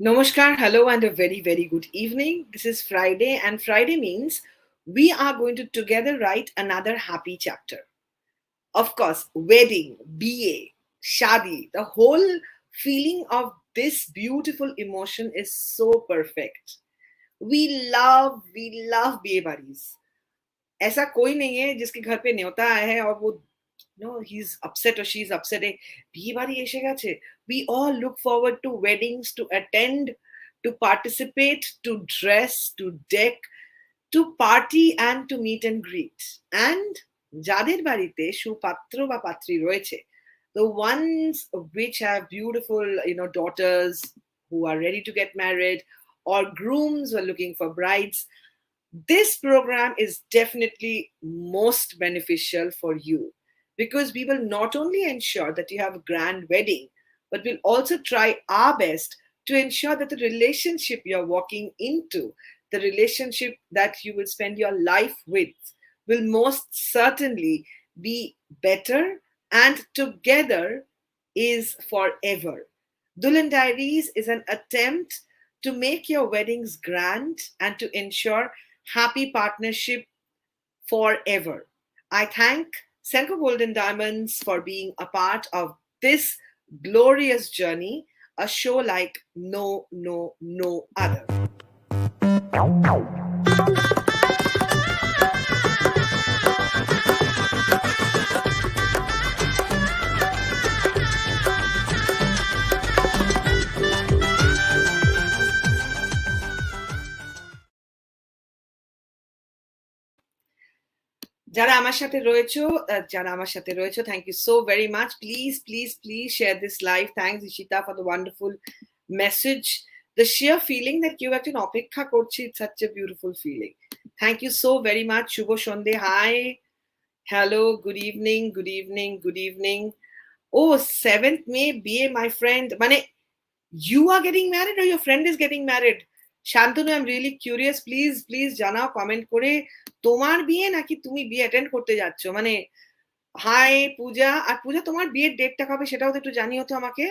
Namaskar, hello, and a very, very good evening. This is Friday, and Friday means we are going to together write another happy chapter. Of course, wedding, BA, shadi, the whole feeling of this beautiful emotion is so perfect. We love BA buddies. ऐसा कोई नहीं है जिसके घर पे न्योता आया है और वो no he's upset or she's upset বিয়ে বাড়ি এসে গেছে. We all look forward to weddings, to attend, to participate, to dress, to deck, to party and to meet and greet. And যাদের বাড়িতে সুপাত্র বা পাত্রী রয়েছে, the ones which have beautiful daughters who are ready to get married, or grooms who are looking for brides, this program is definitely most beneficial for you, because we will not only ensure that you have a grand wedding, but we'll also try our best to ensure that the relationship you're walking into, the relationship that you will spend your life with, will most certainly be better and together is forever. Dulhan Diaries is an attempt to make your weddings grand and to ensure happy partnership forever. I thank Senco Gold Diamonds for being a part of this glorious journey, a show like no other. যারা আমার সাথে রয়েছো, thank you so very much. Please share this live. Thanks Ishita for the wonderful message. The sheer feeling that you একজন অপেক্ষা করছি, it's such a beautiful feeling. Thank you so very much. শুভ সন্ধে. Hi, hello, good evening. Oh, 7th May BA, my friend. মানে you are getting married or your friend is getting married? Shantanu, I am really curious, please জানাও comment করে তোমার বিয়ে নাকি তুমি বিয়ে attend করতে যাচ্ছ। মানে হাই পূজা, আর পূজা তোমার বিয়ের ডেটটা কবে সেটাও তো একটু জানিও তো আমাকে।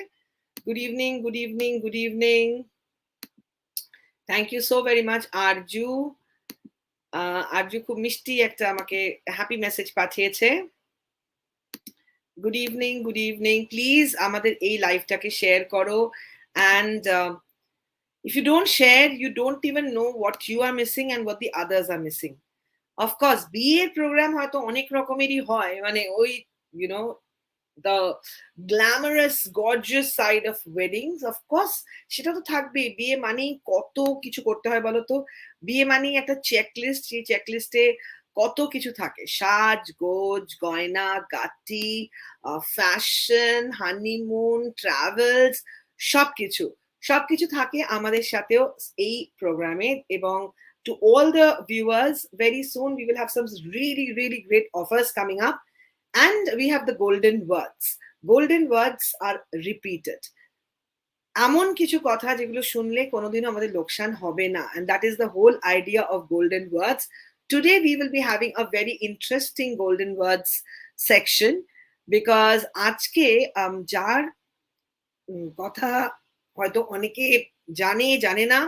Good evening. Thank you so very much. Arzoo খুব মিষ্টি একটা আমাকে হ্যাপি মেসেজ পাঠিয়েছে। Good evening. প্লিজ আমাদের এই লাইভটাকে শেয়ার করো। And if you don't share, you don't even know what you are missing and what the others are missing. Of course, BA program হয়তো অনেক রকমেরই হয়, মানে ওই the glamorous gorgeous side of weddings, of course সেটা তো থাকবেই। বিয়ে মানেই কত কিছু করতে হয় বলো তো। বিয়ে মানেই একটা চেকলিস্ট, সেই চেকলিস্টে কত কিছু থাকে, সাজ গোজ, গয়না গাটি, ফ্যাশন, হানিমুন, ট্রাভেলস, সবকিছু থাকে আমাদের সাথেও এই প্রোগ্রামে। এবং to all the viewers, very soon we will have some really great offers coming up, and we have the golden words are repeated. এমন কিছু কথা যেগুলো শুনলে কোনোদিনও আমাদের লোকসান হবে না, and that is the whole idea of golden words. Today we will be having a very interesting golden words section, because আজকে যার কথা হয়তো অনেকে জানে না,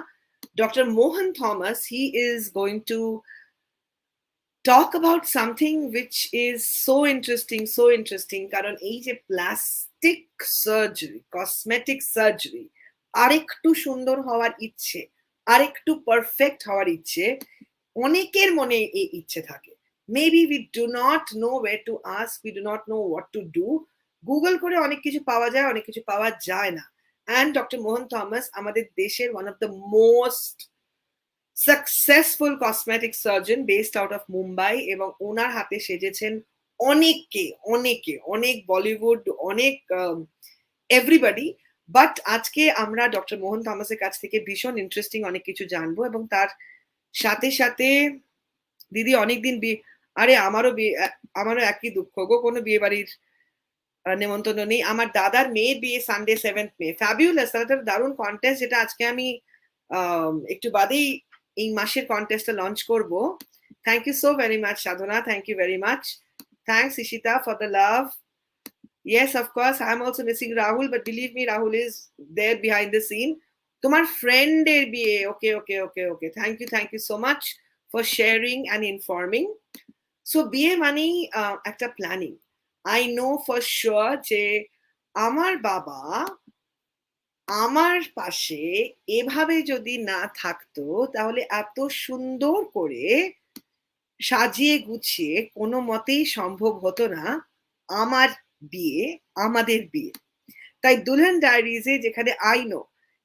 Dr. Mohan Thomas, he is going to talk about something which is so interesting, কারণ এই যে প্লাস্টিক সার্জারি, কসমেটিক সার্জারি, আরেকটু সুন্দর হওয়ার ইচ্ছে, আরেকটু পারফেক্ট হওয়ার ইচ্ছে অনেকের মনে এই ইচ্ছে থাকে। Maybe we do not know where to ask, we do not know what to do. Google করে অনেক কিছু পাওয়া যায়, অনেক কিছু পাওয়া যায় না। And Dr. Mohan Thomas, আমাদের দেশের one of the most successful cosmetic surgeon based out of Mumbai, এবং ওনার হাতে সেজেছেন অনেক বলিউড, অনেক এভরিবডি। বাট আজকে আমরা ডক্টর মোহন থমাসের কাছ থেকে ভীষণ ইন্টারেস্টিং অনেক কিছু জানবো, এবং তার সাথে দিদি অনেকদিন আরে আমারও একই দুঃখ গো, কোনো বিয়ে বাড়ির নেমন্তন্ন নেই। আমার দাদার মেয়ের বিয়ে সানডে 7th May, ফ্যাবিউলাস, তাহলে দারুণ কন্টেস্ট, যেটা আজকে আমি একটু বাদেই এই মাসের কন্টেস্টটা লঞ্চ করব। Thank you so very much Sadhana, thank you very much. Thanks Ishita for the love. Yes, of course, I'm also missing Rahul, but believe me, Rahul is there behind the scene. তোমার ফ্রেন্ডের বিয়ে, okay okay okay okay, thank you so much for sharing and informing. So বিয়ে মানেই একটা planning. I know for sure যে আমার বাবা আমার পাশে এভাবে যদি না থাকতো তাহলে এত সুন্দর করে সাজিয়ে গুছিয়ে কোনো মতেই সম্ভব হতো না আমার বিয়ে, আমাদের বিয়ে। তাই দুলহান ডায়েরিজে যেখানে আই নো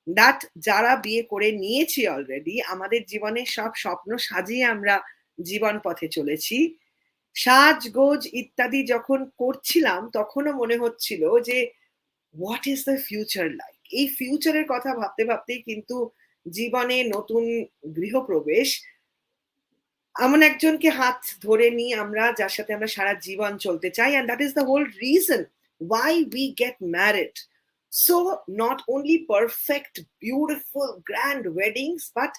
দ্যাট যারা বিয়ে করে নিয়েছি অলরেডি, আমাদের জীবনে সব স্বপ্ন সাজিয়ে আমরা জীবন পথে চলেছি। সাজগোজ ইত্যাদি যখন করছিলাম তখনও মনে হচ্ছিল যে what is the future like. এই ফিউচারের কথা ভাবতে ভাবতেই কিন্তু জীবনে নতুন গৃহপ্রবেশ, এমন একজনকে হাত ধরে নিয়ে আমরা যার সাথে আমরা সারা জীবন চলতে চাই, and that is the whole reason why we get married. So not only perfect beautiful grand weddings, but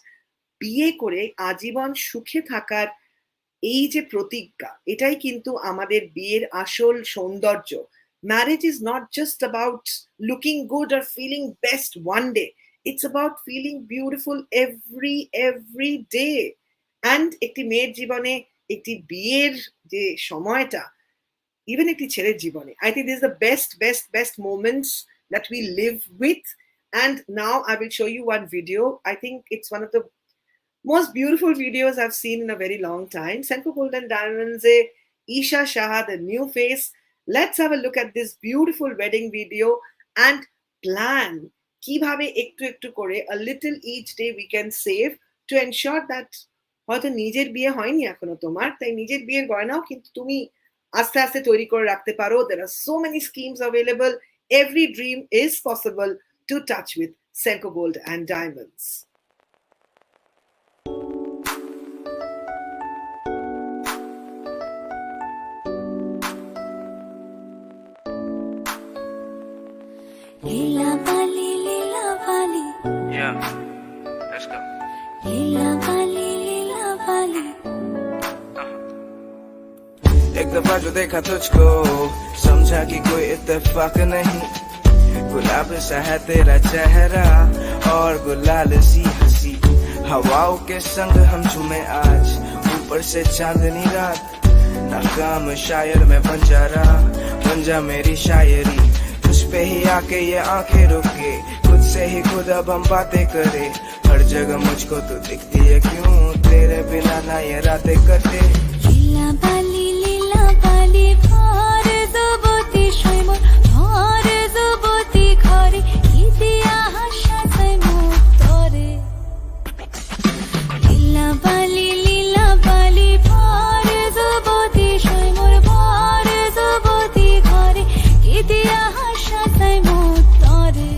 বিয়ে করে আজীবন সুখে থাকার এই যে প্রতিজ্ঞা, এটাই কিন্তু আমাদের বিয়ের আসল সৌন্দর্য। Marriage is not just about looking good or feeling best one day. It's about feeling beautiful every day. And একটি মেয়ের জীবনে একটি বিয়ের যে সময়টা, ইভেন একটি ছেলের জীবনে, I think this is the best moments that we live with. And now I will show you one video. I think it's one of the most beautiful videos I've seen in a very long time. Senco Gold Diamonds, Isha Shah, the new face. Let's have a look at this beautiful wedding video and plan কিভাবে একটু একটু করে a little each day we can save to ensure that হয়তো নিজের বিয়ে হয়নি এখনো তোমার, তাই নিজের বিয়ের গয়নাও কিন্তু তুমি আস্তে আস্তে তৈরি করে রাখতে পারো। There are so many schemes available. Every dream is possible to touch with Senco Gold and Diamonds. Lila Bali, Yeah, let's go. Lila Bali, एक दफा जो देखा तुझको समझा कि कोई इत्तेफाक नहीं, गुलाब सा है तेरा चेहरा और गुलाल सी हंसी, हवाओं के संग हम झूमे आज ऊपर से चांदनी रात, नाकाम शायर में बन जा मेरी शायरी, तुझ पे ही आके ये आंखें रुके, खुद से ही खुद अब हम बातें करे, हर जगह मुझको तू दिखती है क्यों, तेरे बिना ना ये रातें कटे। Lila Bali, bhar zuboti shoymor, bhar zuboti khare, kidiya hasha saimo tore. Lila Bali, bhar zuboti shoymor, bhar zuboti khare, kidiya hasha saimo tore.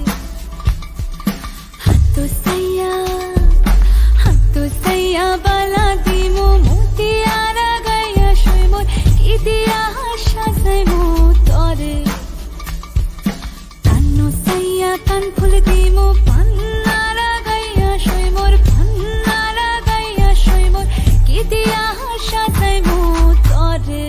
Hatto sayya bala dimu mutiyara gaya shoymor, kidiya hasha saimo tore. Tanno sayya tan phul dimu pannara gaya shoymor, pannara gaya shoymor, kidiya hasha saimo tore.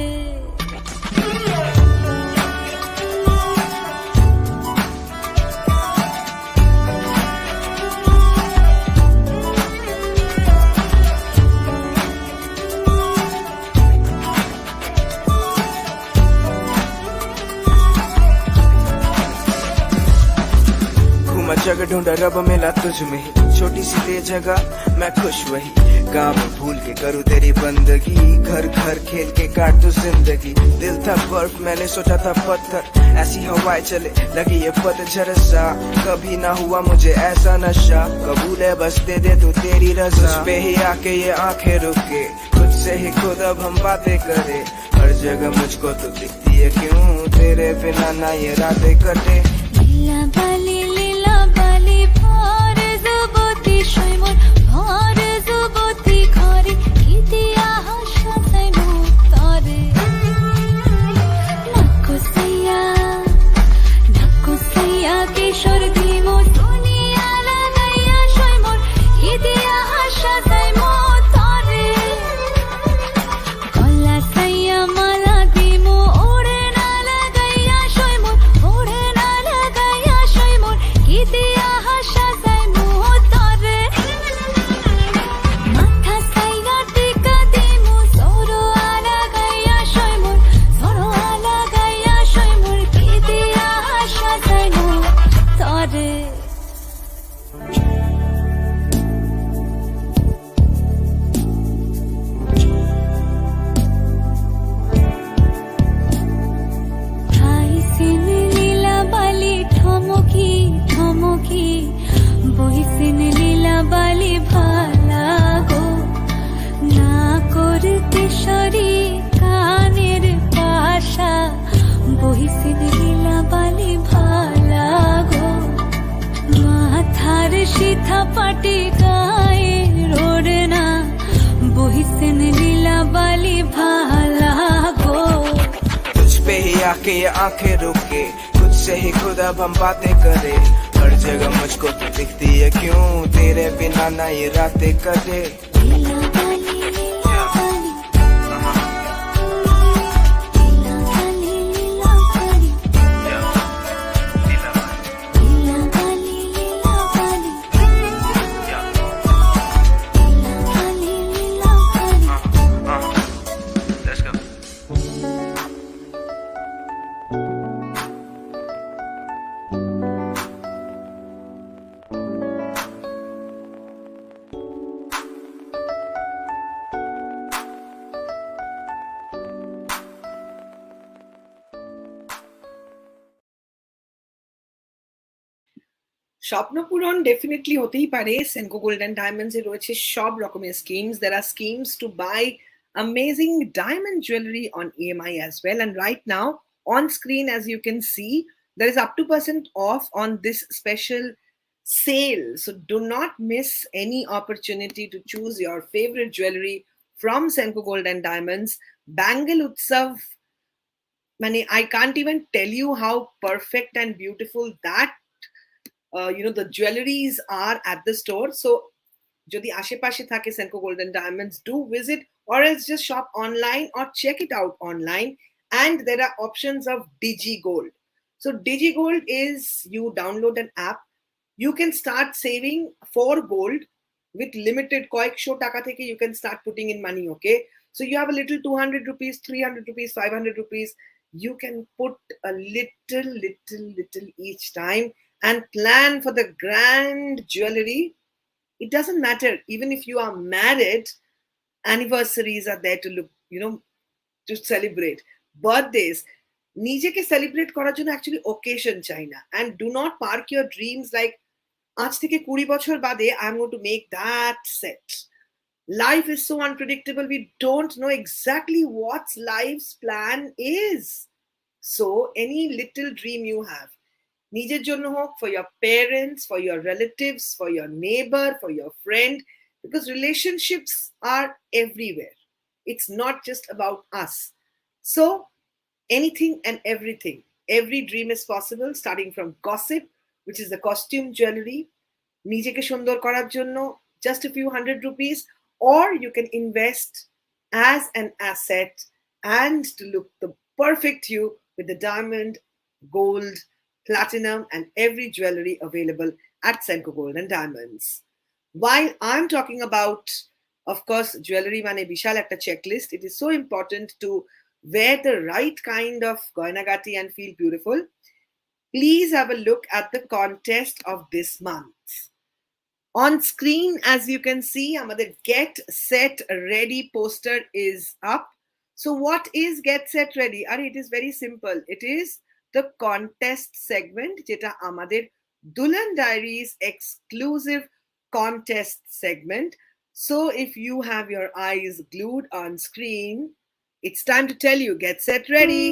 घूमा जगह ढूंढा रब मिला तुझ में ही, छोटी सी ते जगह मैं खुश वही, गाँव भूल के करूँ तेरी बंदगी, घर घर खेल के काट तू जिंदगी, दिल था बर्फ मैंने सोचा था पत्थर, ऐसी हवाएं चले लगी ये पतझड़ सा, कभी ना हुआ मुझे ऐसा नशा, कबूल है बस दे दे तू तेरी रज़ा, तुझ पे ही आके ये आंखें रुके, खुद से ही खुद अब हम बातें करे, हर जगह मुझको तू दिखती है क्यों, तेरे बिना ना ये रातें कटे। Lila Bali, bhar zuboti shoymor, bhar zuboti khare, kidiya hasha saimo tore. Nakko sayya kishor dimu duniya lagaya shoymor, kidiya hasha saimo tore. Kolla sayya mala dimu ode na lagaya shoymor, ode na lagaya shoymor, kidiya hasha saimo সাজানো তরে hyoscine লীলা বালি ঠমকি ঠমকি বইসিন লীলা বালি ভালা গো না করতে sorry কানের পাশা বইসিন লীলা বালি ভালা গো মাথার সিথা পাটি গায়ে রোড়ে না বইসিন লীলা বালি ভালা গো तुझ पे ही आके ये आंखें रुके खुद से ही खुद अब हम बातें करे हर जगह मुझको तो दिखती है क्यों तेरे बिना ना ये रातें करे लीला बाली लीला बाली लीला बाली लीला बाली लीला बाली लीला बाली लीला बाली लीला बाली Let's go. স্বপ্নপূরণ ডেফিনেটলি হতেই পারে সেনকো গোল্ড অ্যান্ড ডায়মন্ডস এ রয়েছে সব রকমের স্কিমস দের আর schemes to buy amazing diamond jewelry on EMI as well, and right now on screen as you can see there is up to % off on this special sale, so do not miss any opportunity to choose your favorite jewelry from Senco Gold and Diamonds. Bangle Utsav, I can't even tell you how perfect and beautiful that the jewelries are at the store. So যদি আশেপাশে থাকে Senco Gold and Diamonds, do visit or else just shop online or check it out online. And there are options of DigiGold. So DigiGold is you download an app, you can start saving for gold with limited কয়েকশো টাকা থেকে you can start putting in money, okay? So you have a little 200 rupees, 300 rupees, 500 rupees, you can put a little each time and plan for the grand jewelry. It doesn't matter, even if you are married, anniversaries are there to look, to celebrate. Birthdays, নিজেকে celebrate করার জন্য actually occasion চাই না, and do not park your dreams like আজ থেকে 20 বছর বাদে I'm going to make that set. Life is so unpredictable, we don't know exactly what life's plan is. So any little dream you have, নিজের জন্য হোক, for your parents, for your relatives, for your neighbor, for your friend, because relationships are everywhere. It's not just about us. So anything and everything, every dream is possible, starting from gossip, which is the costume jewelry, নিজেকে সুন্দর করার জন্য just a few hundred rupees, or you can invest as an asset and to look the perfect you with the diamond, gold, platinum, and every jewelry available at Senco Gold and Diamonds. While I'm talking about, of course, jewelry mane bishal ekta checklist, it is so important to wear the right kind of goinagati and feel beautiful. Please have a look at the contest of this month. On screen, as you can see, amader Get Set Ready poster is up. So what is Get Set Ready? It is very simple. It is the contest segment, jeta amader Dulhan Diaries exclusive contest segment. So if you have your eyes glued on screen, it's time to tell you, get set ready.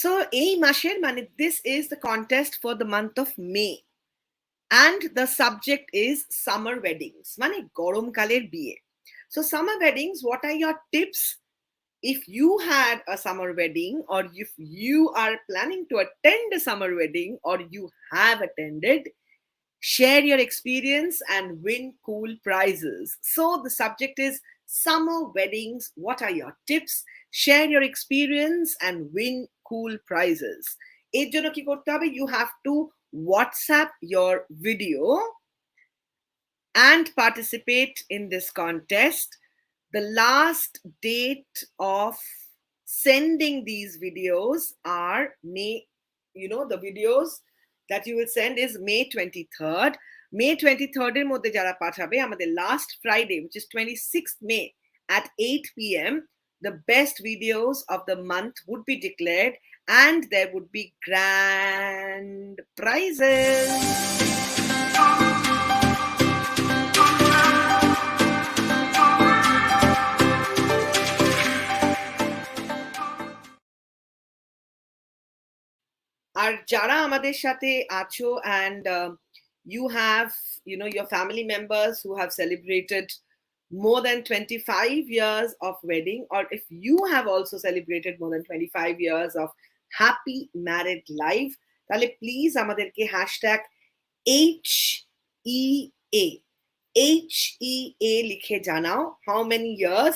So এই মাসের this is the contest for the month of May, and the subject is summer weddings, গরম কালের বিয়ে. So summer weddings, what are your tips if you had a summer wedding, or if you are planning to attend a summer wedding, or you have attended? Share your experience and win cool prizes. So the subject is summer weddings. What are your tips? Share your experience and win cool prizes. এর জন্য কি করতে হবে? You have to WhatsApp your video and participate in this contest. The last date of sending these videos are May, the videos that you will send is May 23rd. May 23rd এর মধ্যে যারা পাঠাবে, আমাদের last Friday, which is 26th May at 8 p.m., the best videos of the month would be declared and there would be grand prizes. আর যারা আমাদের সাথে আছো and you have your family members who have celebrated more than 25 years of wedding, or if you have also celebrated more than 25 years of happy married life, তাহলে please আমাদেরকে hashtag HEA লিখে জানাও how many years.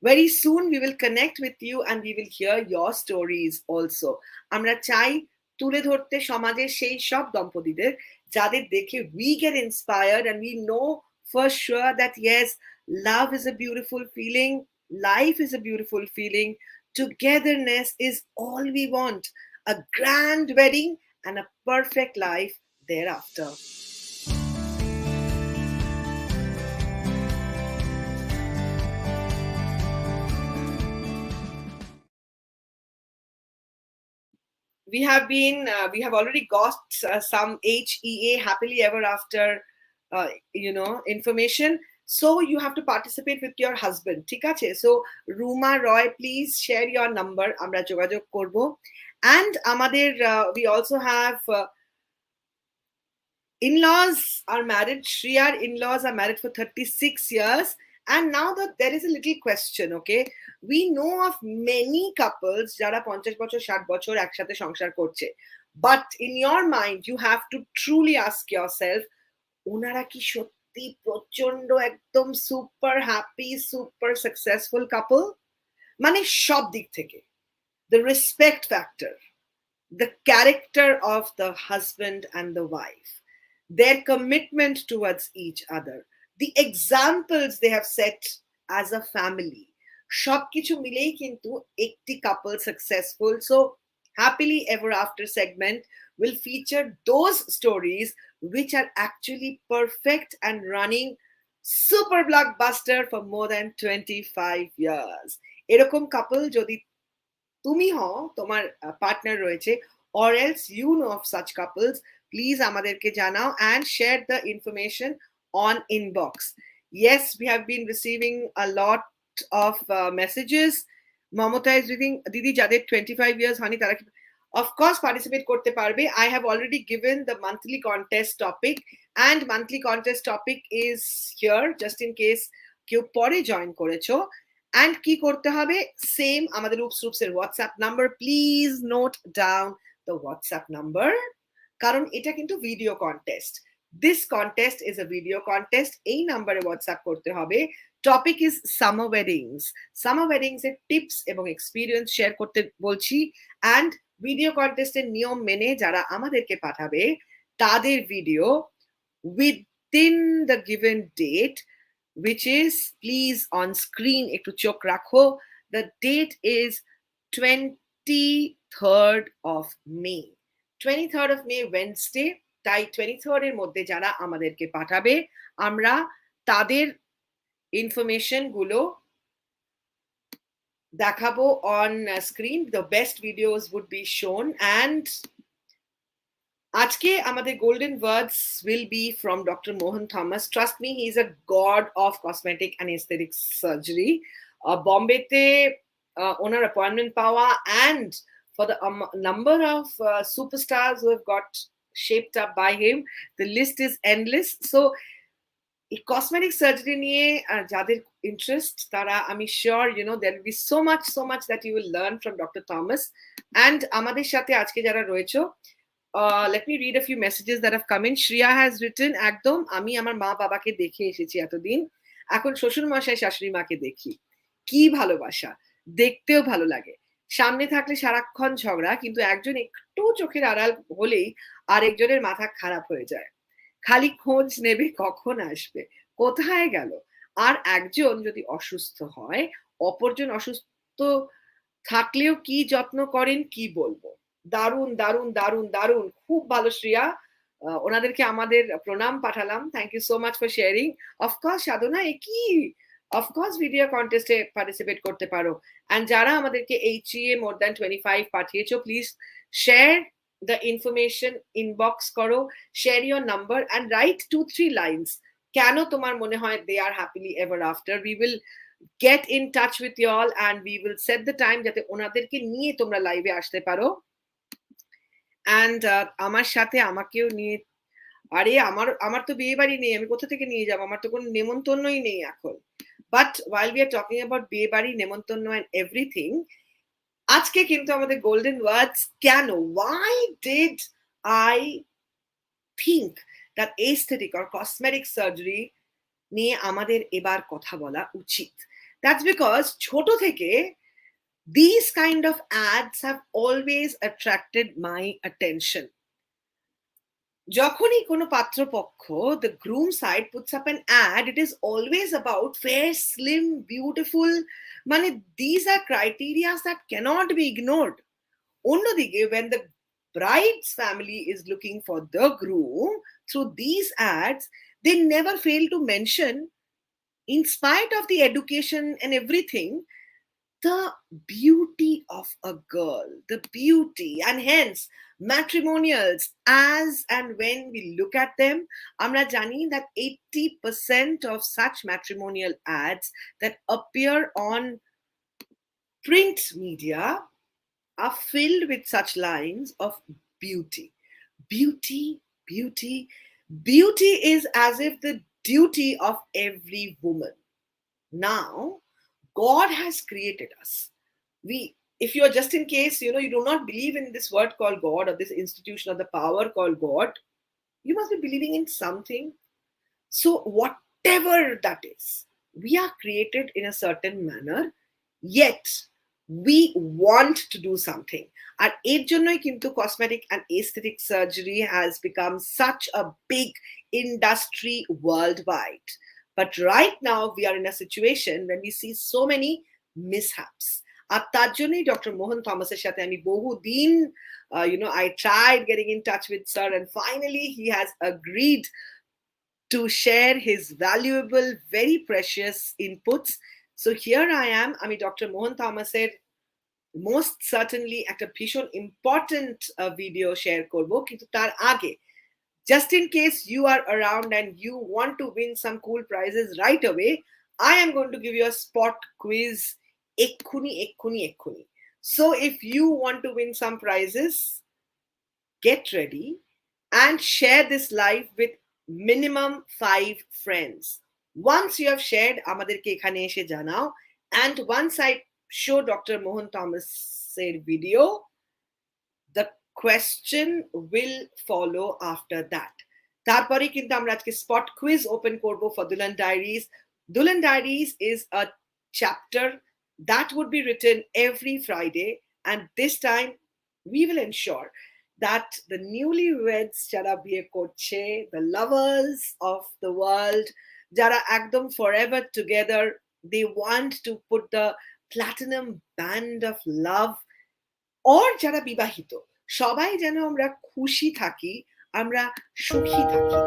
Very soon we will connect with you and we will hear your stories also. আমরা চাই তুলে ধরতে সমাজের সেই সব দম্পতিদের যাদের দেখে we get inspired and we know for sure that yes, love is a beautiful feeling, life is a beautiful feeling, togetherness is all we want, a grand wedding and a perfect life thereafter. We have already got some HEA, happily ever after, information. So you have to participate with your husband. ঠিক আছে? So Ruma Roy, please share your number. আমরা যোগাযোগ করব. And আমাদের we also have in-laws are married. Shriya's in-laws are married for 36 years. And now that there is a little question, okay? We know of many couples যারা 50 বছর 60 বছর একসাথে সংসার করছে. But in your mind, you have to truly ask yourself, ওনারা কি সত্যি প্রচন্ড একদম super happy, super successful couple? মানে সব দিক থেকে. The respect factor, the character of the husband and the wife, their commitment towards each other, the examples they have set as a family, সবকিছু মিলেই কিন্তু একটি couple successful. So happily ever after segment will feature those stories which are actually perfect and running super blockbuster for more than 25 years. এরকম couple যদি তুমি হও, তোমার partner রয়েছে, or else you know of such couples, please আমাদেরকে জানাও and share the information on inbox. Yes, we have been receiving a lot of messages. Mamata is reading, Didi যাদের 25 years হয়নি তারা of course participate করতে পারবে. I have already given the monthly contest topic and monthly contest topic is here just in case কেউ পরে join করেছো. And কি করতে হবে? Same আমাদের OOPSroops এর WhatsApp number. Please note down the WhatsApp number কারণ এটা কিন্তু video contest. This contest is a video contest. এই নাম্বারে WhatsApp করতে হবে. Topic is summer weddings. Summer weddings এর টিপস এবং এক্সপিরিয়েন্স শেয়ার করতে বলছি and ভিডিও কন্টেস্টের নিয়ম মেনে যারা আমাদেরকে পাঠাবে তাদের video within the given date, which is please on screen একটু চোখ রাখো. The date is 23rd of May. 23rd of May Wednesday. তাই 23rd এর মধ্যে যারা আমাদেরকে পাঠাবে আমরা তাদের ইনফরমেশন গুলো দেখাবো on screen. The best videos would be shown and আজকে আমাদের golden words will be from Dr. Mohan Thomas. Trust me, he is a god of cosmetic and aesthetic surgery. Bombay-te onar appointment পাওয়া and for the number of superstars who have got shaped up by him, the list is endless. So cosmetic surgery নিয়ে যাদের interest তারা আমি sure there will be so much that you will learn from Dr. Thomas. And আমাদের সাথে আজকে যারা রয়েছে, let me read a few messages that have come in. Shriya has written, একদম আমি আমার মা বাবাকে দেখে এসেছি এতদিন এখন শ্বশুর মশাই শাশুড়ি মাকে দেখি, কি ভালোবাসা, দেখতেও ভালো লাগে। সামনে থাকলে সারাক্ষণ ঝগড়া, কিন্তু একজন একটু চোখের আড়াল হলেই আরেকজনের মাথা খারাপ হয়ে যায়। খালি খোঁজ নেবে কখন আসবে, কোথায় গেল। আর একজন যদি অসুস্থ হয়, অপরজন অসুস্থ থাকলেও কি যত্ন করেন কি বলবো। দারুণ, দারুণ, দারুণ, দারুণ। খুব ভালো শ্রেয়া। ওনাদেরকে আমাদের প্রণাম পাঠালাম। Thank you so much for sharing. Of course সাধনা একই। অফকোর্স ভিডিও কন্টেস্টে পার্টিসিপেট করতে পারো। অ্যান্ড যারা আমাদেরকে HEA মোর দ্যান 25 পাঠিয়েছো, please share the information, inbox করো, share your number and write 2-3 lines. কেন তোমার মনে হয় they are happily ever after. We will get in touch with you all and we will set the time যাতে ওনাদেরকে নিয়ে তোমরা লাইভে আসতে পারো। and আমার সাথে আমাকেও নিয়ে, আরে আমার তো বিয়ে বাড়ি নেই, আমি কোথা থেকে নিয়ে যাবো, আমার তো কোনো নেমন্তন্নই নেই এখন। But while we are talking about বিয়ে বাড়ি, নেমন্তন্ন and everything, আজকে কিন্তু আমাদের গোল্ডেন ওয়ার্ডস কেন, why did I think that aesthetic or cosmetic surgery নিয়ে আমাদের এবার কথা বলা উচিত? That's because ছোট থেকে these kind of ads have always attracted my attention. যখনই কোনো পাত্রপক্ষ, the groom side puts up an ad, it is always about fair, slim, beautiful. মানে these are criteria that cannot be ignored. অন্যদিকে when the bride's family is looking for the groom through these ads, they never fail to mention, in spite of the education and everything, the beauty of a girl, the beauty, and hence matrimonials, as and when we look at them, amra jani that 80% of such matrimonial ads that appear on print media are filled with such lines of beauty. Beauty, beauty, beauty is as if the duty of every woman. Now, God has created us. If you're just in case, you do not believe in this word called God or this institution or the power called God, you must be believing in something. So whatever that is, we are created in a certain manner, yet we want to do something. আর এর জন্যই কিন্তু cosmetic and aesthetic surgery has become such a big industry worldwide. But right now we are in a situation when we see so many mishaps. আর তার জন্যই doctor মোহন থমাসের সাথে আমি বহুদিন, I tried getting in touch with sir and finally he has agreed to share his valuable, very precious inputs. So here I am, আমি doctor মোহন থমাসের most certainly একটা ভীষণ important video share করব, কিন্তু তার আগে, just in case you are around and you want to win some cool prizes right away, I am going to give you a spot quiz. Ekkhuni. So if you want to win some prizes, get ready and share this live with minimum 5 friends. Once you have shared, amaderke ekhane eshe janao, and once I show Dr. Mohan Thomas's video, the question will follow after that. তারপরে কিন্তু আমরা আজকে spot quiz open করব for Dulhan Diaries. Dulhan Diaries is a chapter that would be written every Friday, and this time we will ensure that the newlyweds jara biye korche, the lovers of the world, jara ekdom forever together, they want to put the platinum band of love, or jara bibahito, সবাই যেন আমরা খুশি থাকি, আমরা সুখী থাকি।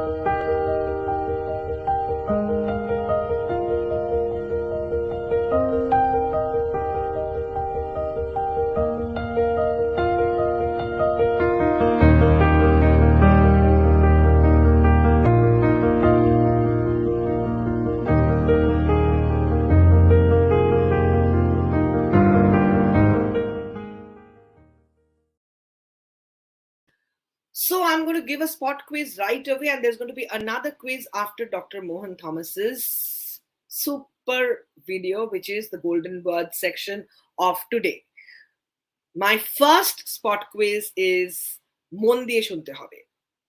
So I'm going to give a spot quiz right away, and there's going to be another quiz after Dr. Mohan Thomas's super video, which is the golden word section of today. My first spot quiz is মন দিয়ে শুনতে হবে।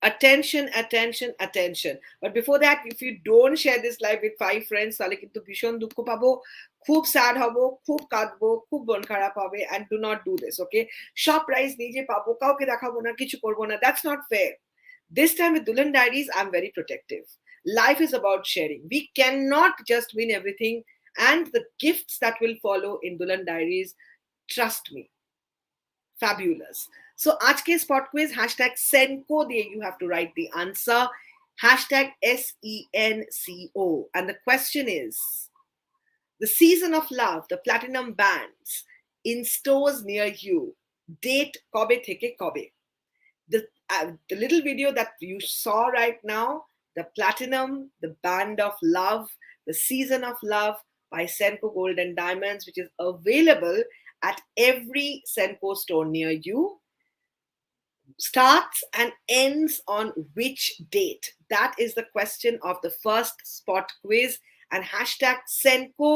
Attention, attention, attention. But before that, if you don't share this live with 5 friends, তাহলে কিন্তু ভীষণ দুঃখ পাবো, খুব sad হবো, খুব কাঁদবো, খুব মন খারাপ হবে, and do not do this, okay? সব প্রাইজ নিজে পাবো, কাউকে দেখাবো না, কিছু করবো না. That's not fair. This time with Dulhan Diaries, I'm very protective. Life is about sharing. We cannot just win everything, and the gifts that will follow in Dulhan Diaries, trust me, fabulous. So aajke spot quiz #Senco diye you have to write the answer #SENCO, and the question is, the season of love, the platinum bands in stores near you, date kobe theke kobe. The little video that you saw right now, the platinum, the band of love, the season of love by Senco Gold Diamonds, which is available at every Senco store near you, starts and ends on which date? That is the question of the first spot quiz, and #Senco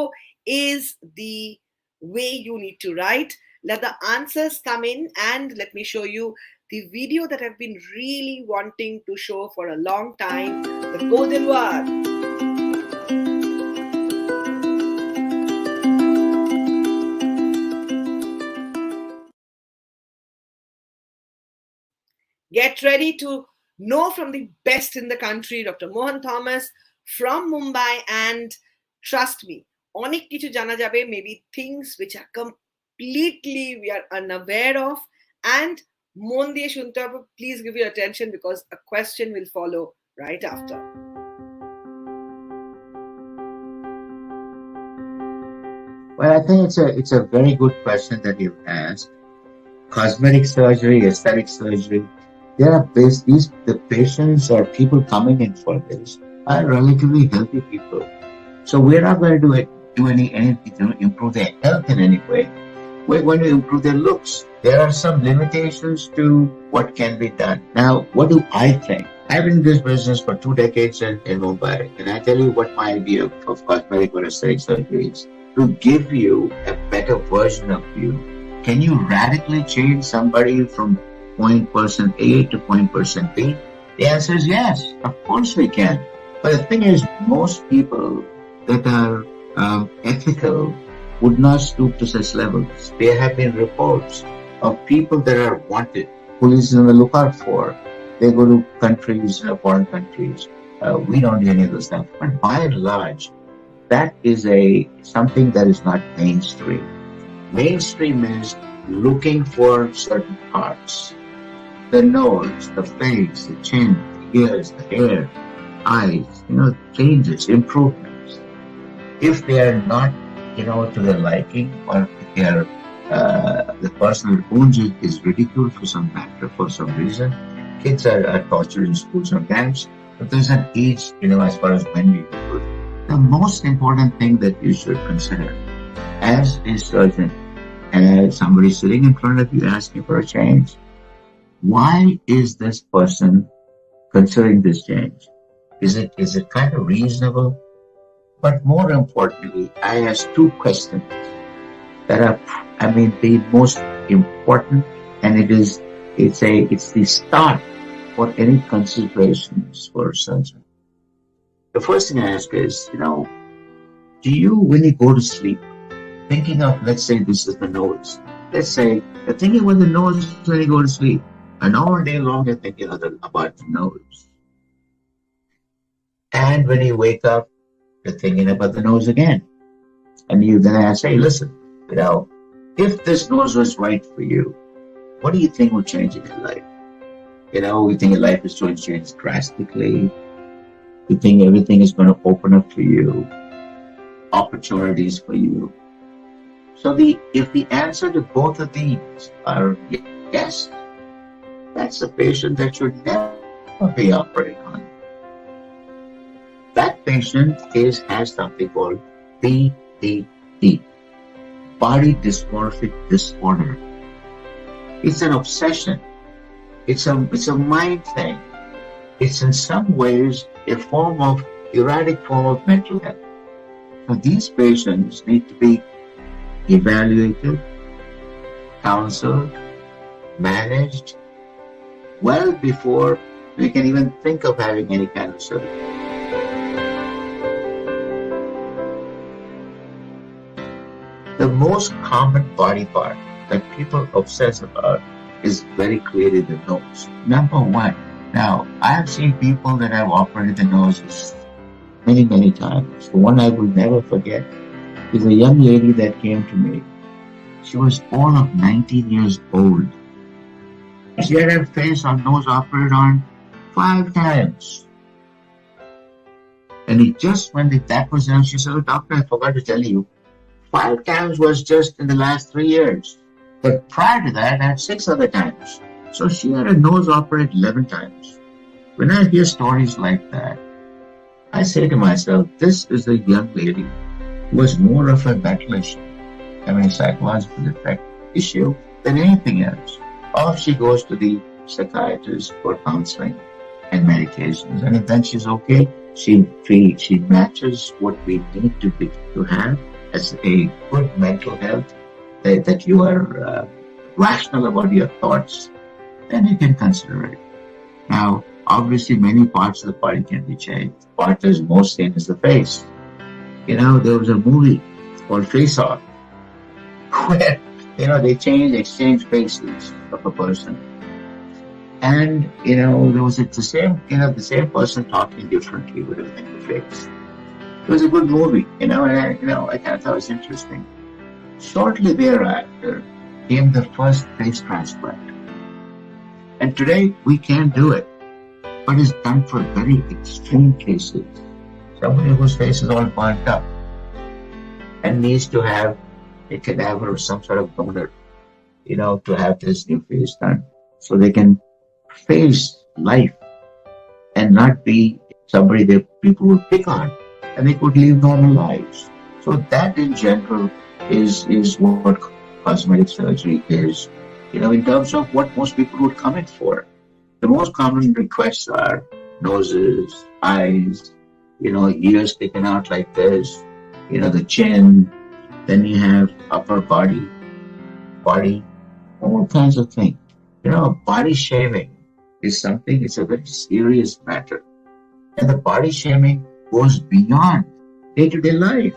is the way you need to write. Let the answers come in, and let me show you the video that I've been really wanting to show for a long time, the golden one. Get ready to know from the best in the country, Dr. Mohan Thomas from Mumbai, and trust me, onek kichu jana jabe, maybe things which are completely we are unaware of, and mon diye shunte hobe. Please give your attention because a question will follow right after. Well, I think it's a very good question that you've asked. Cosmetic surgery, aesthetic surgery, the patients or people coming in for this are relatively healthy people. So we're not going to do anything to improve their health in any way. We're going to improve their looks. There are some limitations to what can be done. Now, what do I think? I've been in this business for 2 decades in Mumbai, and I tell you what my idea of cosmetic or aesthetic surgery is. To give you a better version of you. Can you radically change somebody from point person A to point person B? The answer is yes, of course we can. But the thing is, most people that are ethical would not stoop to such levels. There have been reports of people that are wanted, police is on the lookout for. They go to countries, foreign countries. We don't do any of this stuff. But by and large, that is something that is not mainstream. Mainstream is looking for certain parts. The nose, the face, the chin, the ears, the hair, eyes, changes, improvements. If they are not, to their liking, or if they are, the person who owns it is ridiculed for some matter, for some reason. Kids are tortured in school sometimes, but there's an age, as far as when we do it. The most important thing that you should consider as a surgeon, as somebody sitting in front of you asking for a change, why is this person considering this change? Is it kind of reasonable? But more importantly, I ask 2 questions that are, the most important, and it's the start for any considerations for a surgeon. The first thing I ask is, do you, when you go to sleep, thinking of, let's say this is the nose. Let's say you're thinking about the nose when you go to sleep. And all day long you're thinking about the nose. And when you wake up, you're thinking about the nose again. And you then ask, hey, listen, if this nose was right for you, what do you think will change in your life? You think your life is going to change drastically. You think everything is going to open up for you, opportunities for you. So if the answer to both of these are yes, that's a patient that should never be operating on. That patient has something called BDD, body dysmorphic disorder. It's an obsession. It's a mind thing. It's in some ways a erratic form of mental health. So these patients need to be evaluated, counseled, managed well before we can even think of having any kind of surgery. The most common body part that people obsess about is very clearly the nose. Number one. Now, I have seen people that have operated the noses many, many times. The one I will never forget is a young lady that came to me. She was all of 19 years old. She had her face or nose operated on 5 times. And that was done, she said, "Oh, doctor, I forgot to tell you, 5 times was just in the last 3 years. But prior to that, I had 6 other times." So she had her nose operated 11 times. When I hear stories like that, I say to myself, this is a young lady who was more of a mental issue, psychological effect issue than anything else. Or she goes to the psychiatrist for counseling and medications, and then she's okay. She matches what we need to have as a good mental health, that you are rational about your thoughts, then you can consider it. Now, obviously, many parts of the body can be changed. The part that is most seen is the face. There was a movie called Face Off where, they exchange faces of a person. And, there was the same person talking differently with a different face. It was a good movie, and I thought it was interesting. Shortly thereafter came the first face transplant. And today we can do it, but it's done for very extreme cases. Somebody whose face is all burnt up and needs to have a cadaver or some sort of donor, to have this new face done, so they can face life and not be somebody that people would pick on, and they could live normal lives. So that in general is what cosmetic surgery is. In terms of what most people would come in for. The most common requests are noses, eyes, ears sticking out like this, the chin, then you have upper body, all kinds of things. Body shaming is something, it's a very serious matter. And the body shaming goes beyond day-to-day life.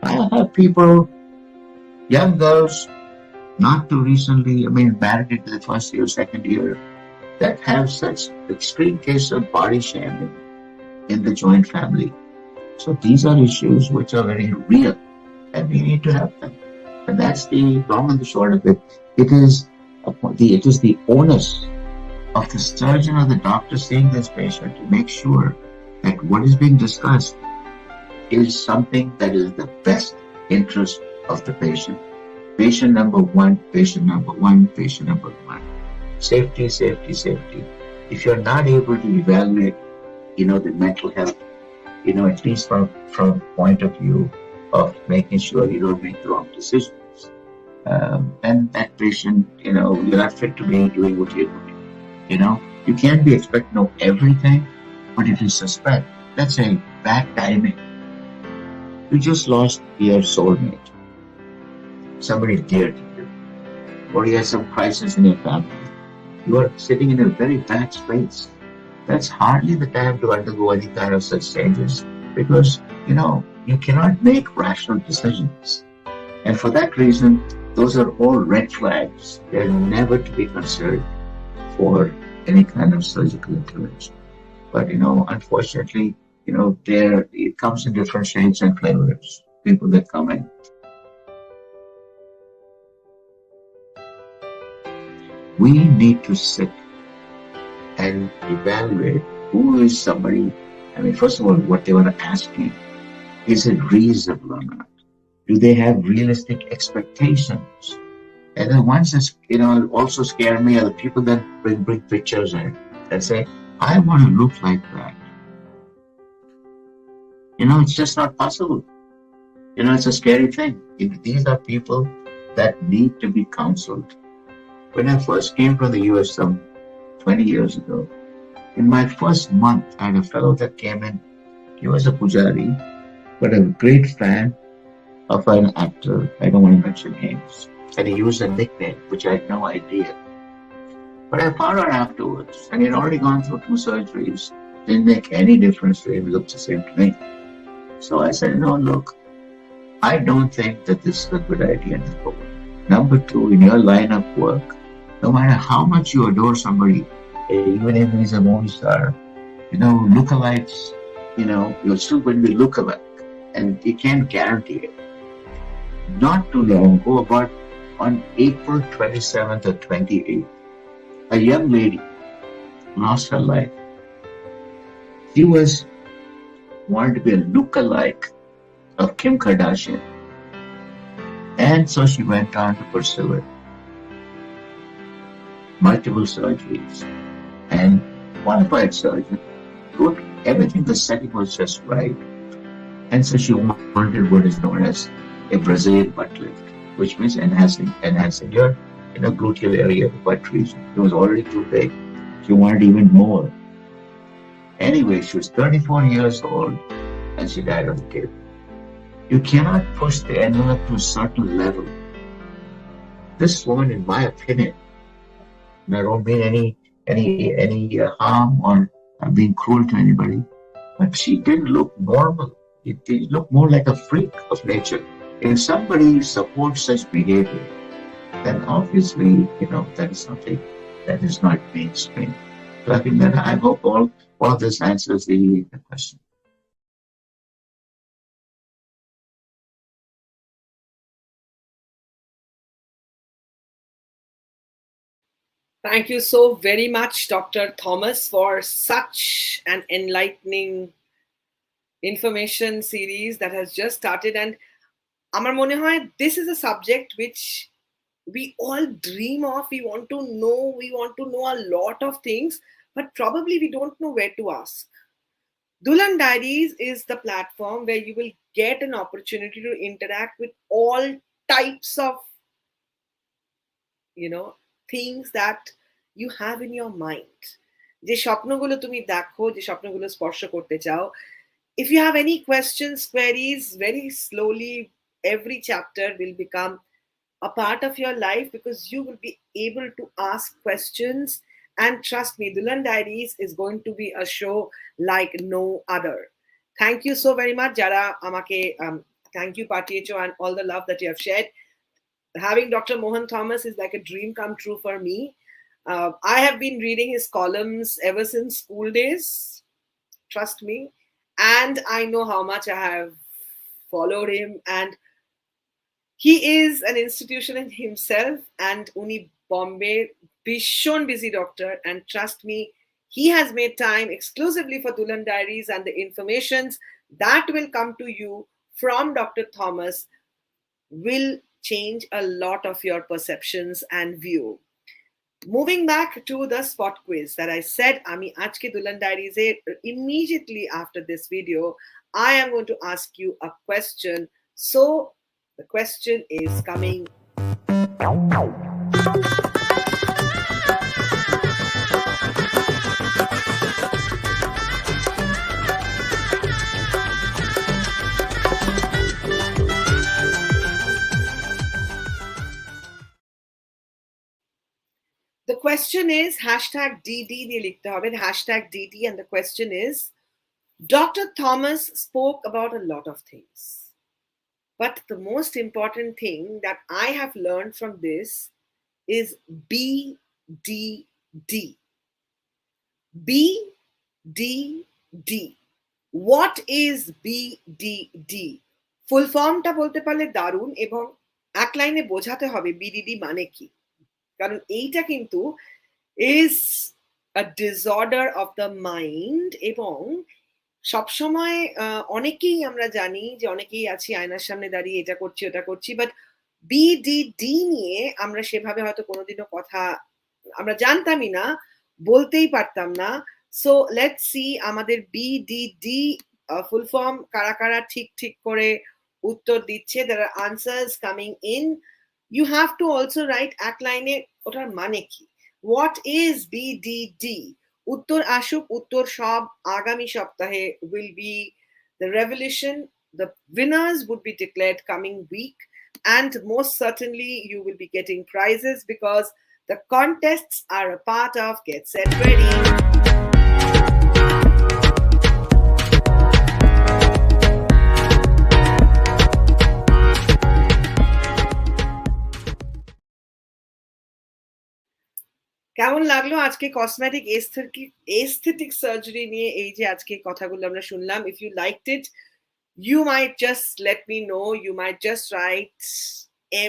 I have people, young girls, not too recently, married into the first year, second year, that have such extreme case of body shaming in the joint family. So these are issues which are very real, and we need to have them. And that's the long and the short of it. It is the onus of the surgeon or the doctor seeing this patient to make sure that what is being discussed is something that is the best interest of the patient. Patient number one, patient number one, patient number one. Safety, safety, safety. If you're not able to evaluate, the mental health, at least from point of view of making sure you don't make the wrong decisions, then that patient, you're not fit to be doing what you're doing. You can't be expected to know everything, but if you suspect, let's say, bad timing, you just lost your soulmate, somebody dear to you, or you had some crisis in your family. You are sitting in a very bad space. That's hardly the time to undergo any kind of such changes, because, you cannot make rational decisions. And for that reason, those are all red flags. They're never to be considered for any kind of surgical intervention. But, unfortunately, it comes in different shades and flavors, people that come in. We need to sit and evaluate who is somebody. First of all, what they were asking, is it reasonable or not? Do they have realistic expectations? And the ones that, also scare me are the people that bring pictures in and say, I want to look like that. It's just not possible. It's a scary thing. These are people that need to be counseled. When I first came from the US some 20 years ago, in my first month, I had a fellow that came in. He was a pujari, but a great fan of an actor. I don't want to mention names. And he used a nickname, which I had no idea. But I found out afterwards, and he'd already gone through 2 surgeries. Didn't make any difference to him. He looked the same to me. So I said, no, look, I don't think that this is a good idea. Number two, in your line of work, no matter how much you adore somebody, even if he's a movie star, lookalikes, you're still going to be lookalike. And you can't guarantee it. Not too long ago, about on April 27th or 28th, a young lady lost her life. She wanted to be a lookalike of Kim Kardashian. And so she went on to pursue it. Multiple surgeries. And qualified surgeon. Good. Everything, the setting was just right. And so she wanted what is known as a Brazilian butt lift, which means enhancing your gluteal area, the butt region. It was already too big. She wanted even more. Anyway, she was 34 years old and she died on the table. You cannot push the envelope to a certain level. This woman, in my opinion, and I don't mean any harm or being cruel to anybody, but she didn't look normal. It looked more like a freak of nature. If somebody supports such behavior, then obviously, that is something that is not mainstream. So I think that I hope all of this answers the question. Thank you so very much, Dr. Thomas, for such an enlightening information series that has just started. And Amar mone hoy, this is a subject which we all dream of. We want to know a lot of things, but probably we don't know where to ask. Dulhan Diaries is the platform where you will get an opportunity to interact with all types of, things that you have in your mind. যে স্বপ্নগুলো তুমি দেখো, যে স্বপ্নগুলো স্পর্শ করতে চাও. If you have any questions, queries, very slowly every chapter will become a part of your life because you will be able to ask questions. And trust me, Dulhan Diaries is going to be a show like no other. Thank you so very much, Jara amake thank you Patiyecho and all the love that you have shared. Having Dr. Mohan Thomas is like a dream come true for me. I have been reading his columns ever since school days. Trust me. And I know how much I have followed him. And he is an institution in himself. And Uni Bombay, bishon busy doctor. And trust me, he has made time exclusively for Dulhan Diaries, and the informations that will come to you from Dr. Thomas will change a lot of your perceptions and view. Moving back to the spot quiz that I said, Ami Ajke Dulhan Diaries, immediately after this video, I am going to ask you a question. So the question is coming. The question is #DD দিয়ে লিখতে হবে, #DD, and the question is, Dr. Thomas spoke about a lot of things. But the most important thing that I have learned from this is BDD. BDD. What is BDD? Full form টা বলতে পারলে দারুণ, এবং এক লাইনে বোঝাতে হবে BDD মানে কি। কারণ এইটা কিন্তু is a disorder of the mind, এবং সবসময় অনেকেই আমরা জানি যে অনেকেই আছি আয়নার সামনে দাঁড়িয়ে এটা করছি ওটা করছি, বাট বিডিডি নিয়ে আমরা সেভাবে হয়তো কোনোদিনও কথা আমরা জানতামই না, বলতেই পারতাম না। সো লেটস সি আমাদের বিডিডি ফুল ফর্ম কারা কারা ঠিক করে উত্তর দিচ্ছে। there are answers coming in. You have to also write এক লাইনে ওটার মানে কি, what is BDD? উত্তর আসুক, উত্তর সব আগামী সপ্তাহে will be the revelation The winners would be declared coming week, and most certainly you will be getting prizes because the contests are a part of Get Set Ready. কেমন লাগলো আজকে cosmetic aesthetic surgery নিয়ে এই যে আজকে কথাগুলো আমরা শুনলাম? If you liked it, you might just let me know. You might just write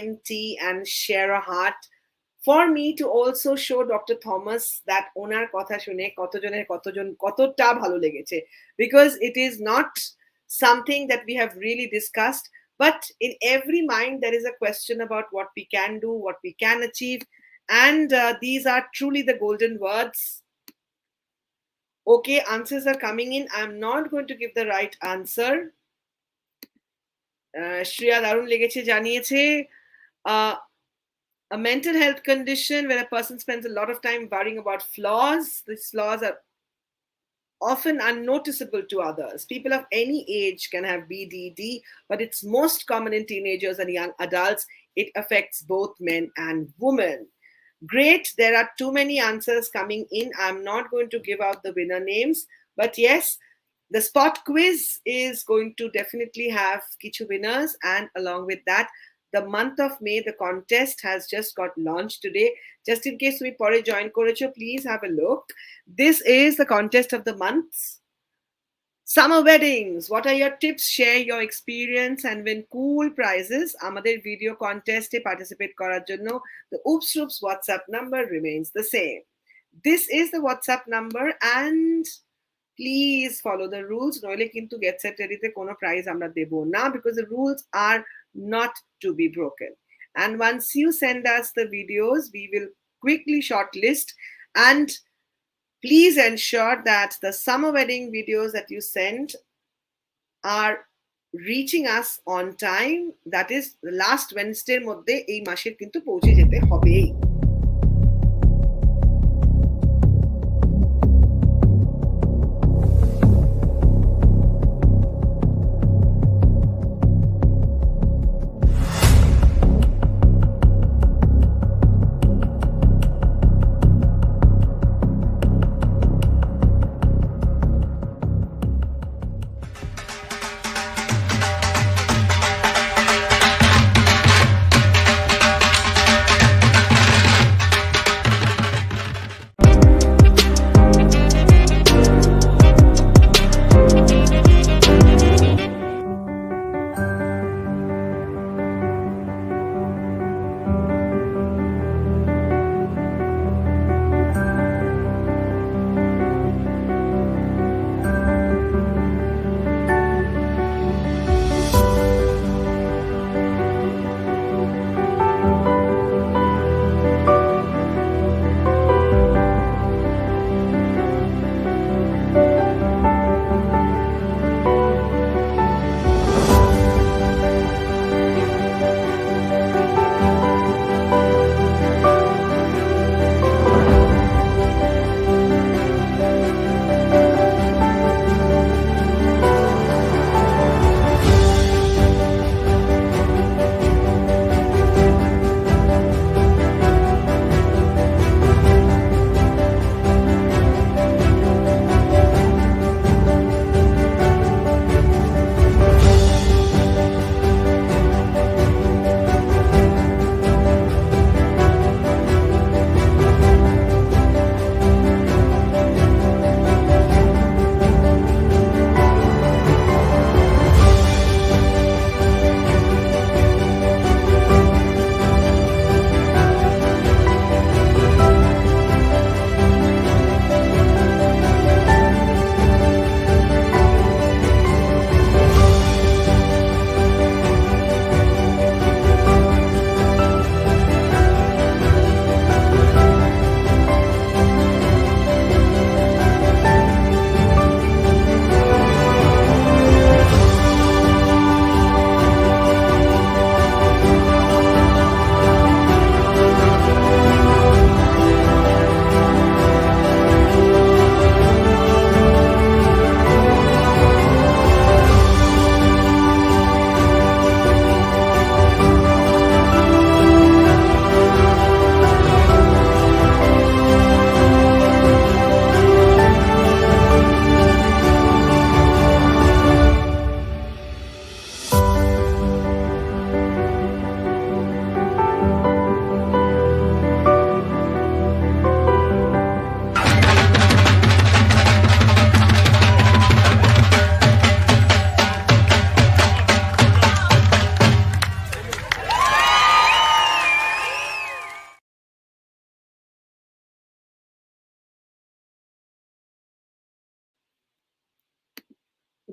MT and share a heart for me to also show Dr. Thomas that onar kotha shune kotota bhalo legeche, because it is not something that we have really discussed, but in every mind there is a question about what we can do, what we can achieve, and these are truly the golden words. Okay, answers are coming in. I'm not going to give the right answer. Shreya Darun legeche janiyeche, a mental health condition where a person spends a lot of time worrying about flaws. These flaws are often unnoticeable to others. People of any age can have BDD, but it's most common in teenagers and young adults. It affects both men and women. Great, there are too many answers coming in. I'm not going to give out the winner names, but yes, the spot quiz is going to definitely have kichu winners, and along with that, the month of May, the contest has just got launched today. Just in case we pore join korecho, please have a look. This is the contest of the month. Summer weddings. What are your tips? Share your experience and win cool prizes. Amader video contest e participate korar jonno the OOPSroops WhatsApp number remains the same. This is the WhatsApp number, and please follow the rules. Noile kintu Get Set Ready te kono prize amra debo na, because the rules are not to be broken. And once you send us the videos, we will quickly shortlist, and please ensure that the summer wedding videos that you send are reaching us on time. That is the last Wednesday moddhe ei masher kintu পৌঁছে যেতে হবেই।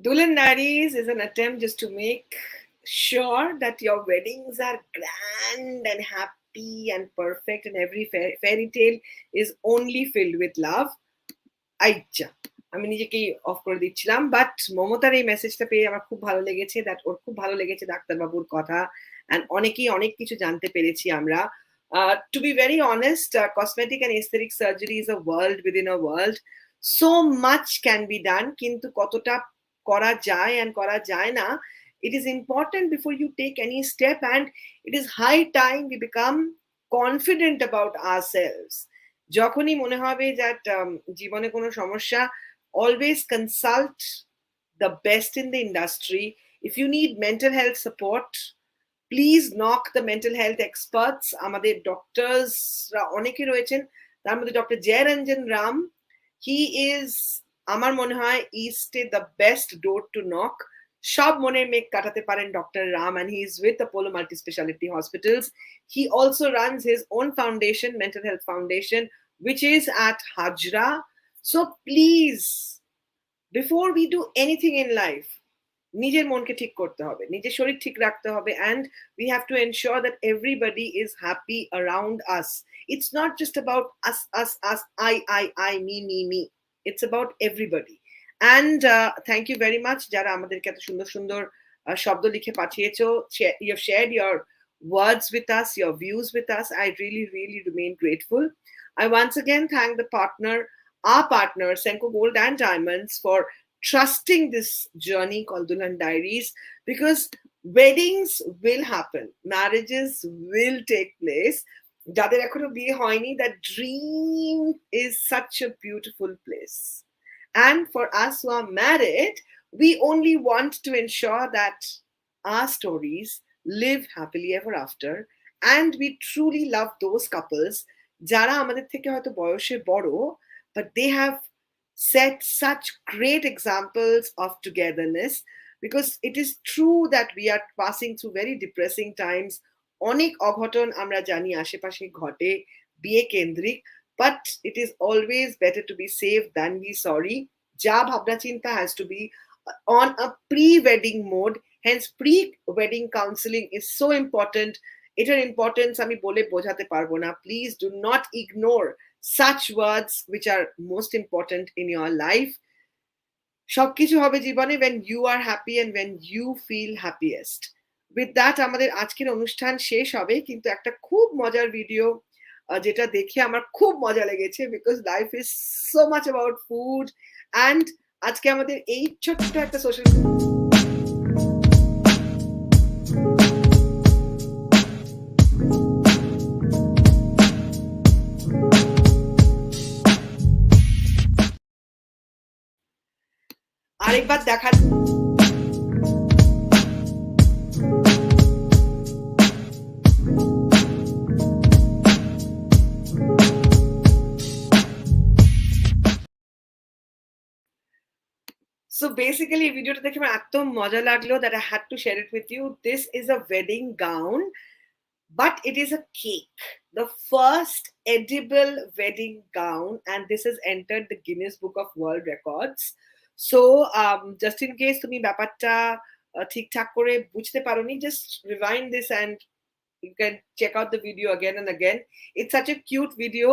Dulhan Diaries is an attempt just to make sure that your weddings are grand and happy and perfect, and every fairy tale is only filled with love. আইচ্ছা আমি নিজেকেই of করে দিচ্ছিলাম, but মমতার এই মেসেজটা পেয়ে আমার খুব ভালো লেগেছে, দ্যাট ওর খুব ভালো লেগেছে ডাক্তারবাবুর কথা, অ্যান্ড অনেকেই অনেক কিছু জানতে পেরেছি আমরা। To be very honest, cosmetic and aesthetic surgery is a world within a world. So much can be done, কিন্তু কতটা করা যায় অ্যান্ড করা যায় না, it is important before you take any step, and it is high time we become confident about ourselves. যখনই মনে হবে that জীবনে কোনো সমস্যা, always consult the best in the industry. If you need mental health support, please knock the mental health experts. আমাদের ডক্টরসরা অনেকে রয়েছেন, তার মধ্যে doctor Joyranjan Ram, he is আমার মনে হয় is the best door to knock. সব মনের মেঘ কাটাতে পারেন doctor Ram, and he is with Apollo Multispeciality Hospitals. He also runs his own foundation, Mental Health Foundation, which is at Hajra. So please, before we do anything in life, নিজের মনকে ঠিক করতে হবে, নিজের শরীর ঠিক রাখতে হবে, and we have to ensure that everybody is happy around us. It's not just about us, I, me. It's about everybody. And thank you very much যারা আমাদেরকে এত সুন্দর সুন্দর শব্দ লিখে পাঠিয়েছো. You have shared your words with us, your views with us. I really remain grateful. I once again thank our partner, Senco Gold and Diamonds, for trusting this journey called Dulhan Diaries, because weddings will happen, marriages will take place. যাদের এখনো বিয়ে হয়নি, that dream is such a beautiful place. And for us who are married, we only want to ensure that our stories live happily ever after, and we truly love those couples যারা আমাদের থেকে হয়তো বয়সে বড়, but they have set such great examples of togetherness, because it is true that we are passing through very depressing times. অনেক অঘটন আমরা জানি আশেপাশে ঘটে বিয়ে কেন্দ্রিক, but it is always better to be safe than be sorry. যা ভাবনা চিন্তা has to be on a pre-wedding mode. Hence pre-wedding counseling is so important. এটার ইম্পর্টেন্স আমি বলে বোঝাতে পারবো না. Please do not ignore such words which are most important in your life. সবকিছু হবে জীবনে when you are happy and when you feel happiest. With that আমাদের আজকের অনুষ্ঠান শেষ হবে, কিন্তু একটা খুব মজার ভিডিও যেটা দেখে আমার খুব মজা লেগেছে, because life is so much about food, and আজকে আমাদের এই ছোট্ট একটা সোশ্যাল আরেকবার দেখা So basically, ভিডিওটা দেখে আমার এত মজা লাগলো that I had to share it with you. This is a wedding gown, but it is a cake. The first edible wedding gown, and this has entered the Guinness Book of World Records. So just in case তুমি ব্যাপারটা ঠিকঠাক করে বুঝতে পারোনি, just rewind this and you can check out the video again and again. It's such a cute video.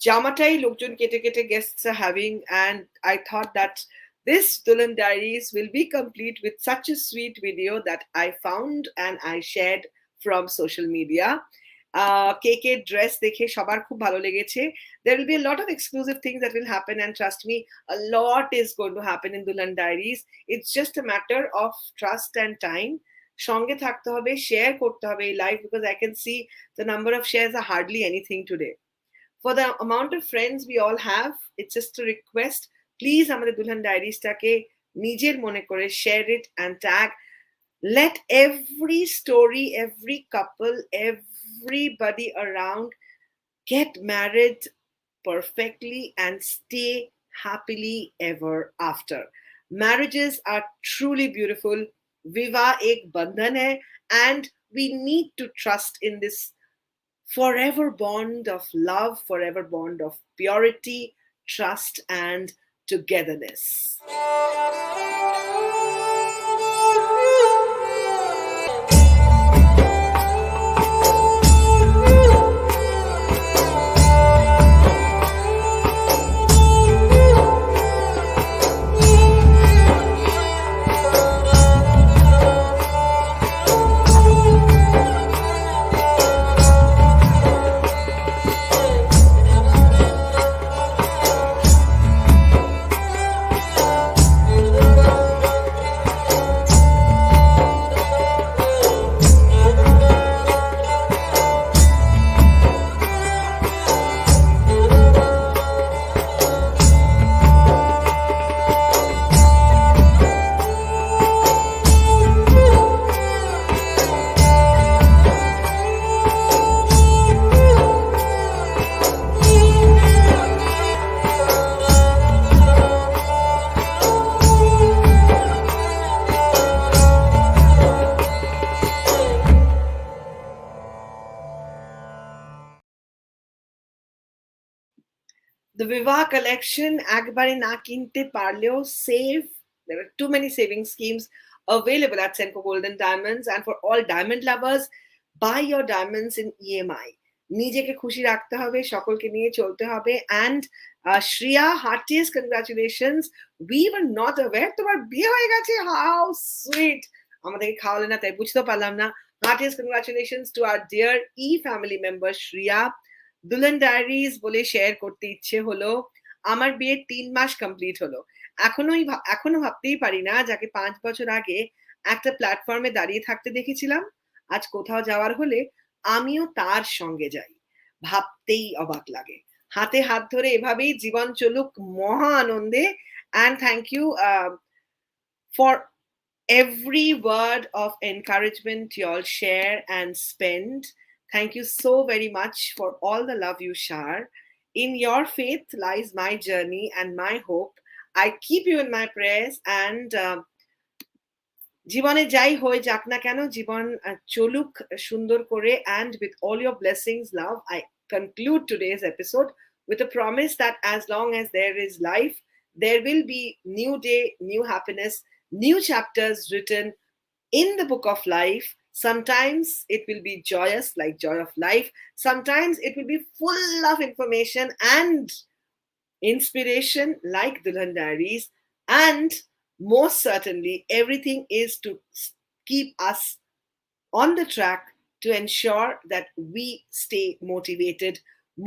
জামাটাই লোকজন কেটে কেটে guests are having, and I thought that this Dulhan Diaries will be complete with such a sweet video that I found and I shared from social media. Keker dress দেখে সবার খুব ভালো লেগেছে. There will be a lot of exclusive things that will happen, and trust me, a lot is going to happen in Dulhan Diaries. It's just a matter of trust and time. সঙ্গে থাকতে হবে, share করতে হবে এই live, because I can see the number of shares are hardly anything today. For the amount of friends we all have, it's just a request. Please, আমাদের Dulhan Diaries টাকে নিজের মনে করে share it and tag. Let every story, every couple, everybody around get married perfectly and stay happily ever after. Marriages are truly beautiful. Viva ek bandhan hai, and we need to trust in this forever bond of love, forever bond of purity, trust, and togetherness. The Viva collection, একবারে না কিনতে পারলেও save. There are too many saving schemes available at Senco Gold Diamonds, and for all diamond lovers, buy your diamonds in EMI. নিজেকে খুশি রাখতে হবে, সকলকে নিয়ে চলতে হবে, and Shriya, heartiest congratulations. We were not aware তোমার বিয়ে হয়ে গেছে. How sweet. আমাদেরকে খাওয়ালে না তাই বুঝতে পারলাম না. Heartiest congratulations to our dear family member Shriya. Dulhan Diaries বলে শেয়ার করতে ইচ্ছে হলো, আমার বিয়ে 3 মাস কমপ্লিট হলো, এখনো ভাবতেই পারি না যাকে 5 বছর আগে একটা প্ল্যাটফর্মে দাঁড়িয়ে থাকতে দেখেছিলাম, আজ কোথাও যাওয়ার হলে আমিও তার সঙ্গে যাই, ভাবতেই অবাক লাগে। হাতে হাত ধরে এভাবেই জীবন চলুক মহা আনন্দে। and thank you for every word of encouragement you all share and spend. Thank you so very much for all the love you share. In your faith lies my journey and my hope. I keep you in my prayers, and জীবনে যাই হয়ে যাক না কেন, জীবন চলুক সুন্দর করে, and with all your blessings, love, I conclude today's episode with a promise that as long as there is life, there will be new day, new happiness, new chapters written in the book of life. Sometimes it will be joyous, like joy of life. Sometimes it will be full of information and inspiration, like Dulhan Diaries. And most certainly, everything is to keep us on the track to ensure that we stay motivated,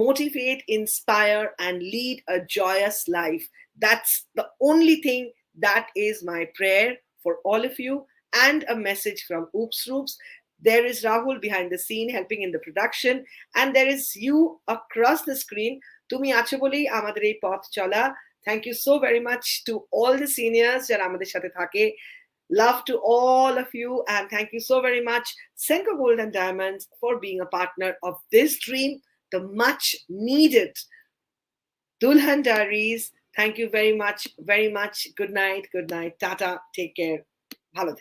motivate, inspire, and lead a joyous life. That's the only thing. That is my prayer for all of you. And a message from OOPSroops. There is Rahul behind the scene helping in the production, and there is you across the screen. Tumi acho bolei amader ei poth chola. Thank you so very much to all the seniors jara amader sathe thake. Love to all of you, and thank you so very much, Senco Gold Diamonds, for being a partner of this dream, the much needed Dulhan Diaries. Thank you very much, very much. Good night, tata, take care. Bhalo